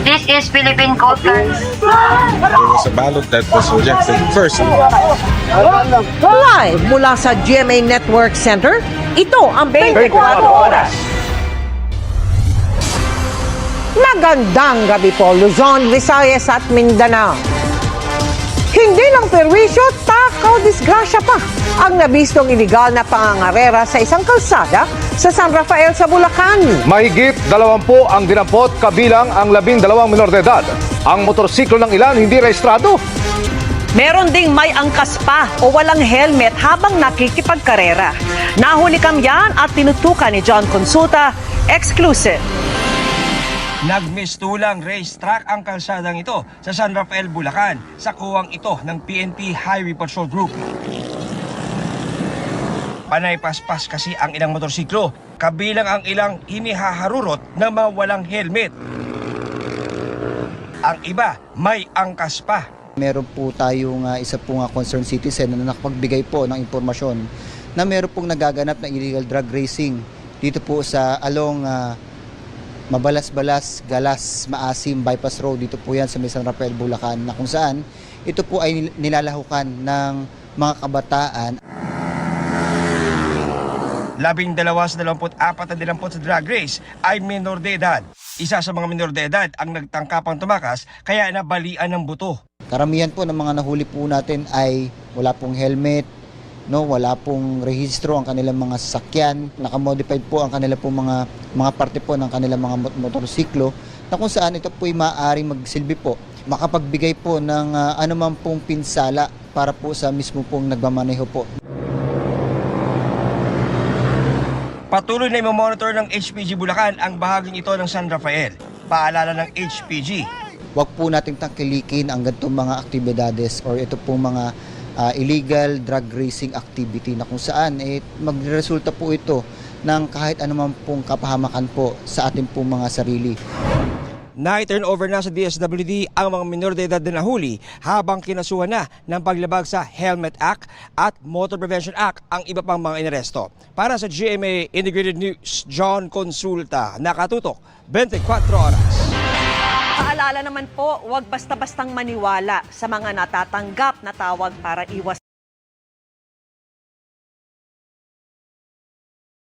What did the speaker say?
This is Philippine Coast Guard. There was a ballot that was rejected first. Live mula sa GMA Network Center, ito ang 24 Oras. Magandang gabi po, Luzon, Visayas at Mindanao. Hindi lang perwisyo, takaw disgrasya pa ang nabistong iligal na pangangarera sa isang kalsada sa San Rafael sa Bulacan. Mahigit 20 ang dinampot kabilang ang 12 minor de edad. Ang motorsiklo ng ilan hindi rehistrado. Meron ding may angkas pa o walang helmet habang nakikipagkarera. Nahuli kamyan at tinutukan ni John Consulta, exclusive. Nagmistulang racetrack ang kalsadang ito sa San Rafael, Bulacan sa kuwang ito ng PNP Highway Patrol Group. Panay paspas kasi ang ilang motorsiklo, kabilang ang ilang hinihaharurot na mga walang helmet. Ang iba may angkas pa. Meron po tayong isa pong concerned citizen na nakapagbigay po ng impormasyon na meron pong nagaganap na illegal drug racing dito po sa along Mabalas-Balas, Galas, Maasim, Bypass Road. Dito po yan sa San Rafael, Bulacan, na kung saan ito po ay nilalahukan ng mga kabataan. 12 sa 24 na dinampot sa drag race ay minor de edad. Isa sa mga minor de edad ang nagtangkapang tumakas kaya nabalian ng buto. Karamihan po ng mga nahuli po natin ay wala pong helmet, wala pong rehistro ang kanilang mga sasakyan, nakamodified po ang kanilang po mga parte po ng kanilang mga motorsiklo, na kung saan ito po ay maaaring magsilbi po, makapagbigay po ng anumang pong pinsala para po sa mismo pong nagmamaneho po. Patuloy na i-monitor ng HPG Bulacan ang bahaging ito ng San Rafael. Paalala ng HPG. Huwag po nating tangkilikin ang ganitong mga aktibidades or ito pong mga illegal drug racing activity na kung saan magresulta po ito ng kahit anumang pong kapahamakan po sa ating pong mga sarili. Na-turn over na sa DSWD ang mga minor de edad na nahuli habang kinasuhan na ng paglabag sa Helmet Act at Motor Prevention Act ang iba pang mga inaresto. Para sa GMA Integrated News, John Consulta, nakatutok 24 oras. Paalala naman po, huwag basta-bastang maniwala sa mga natatanggap na tawag para iwas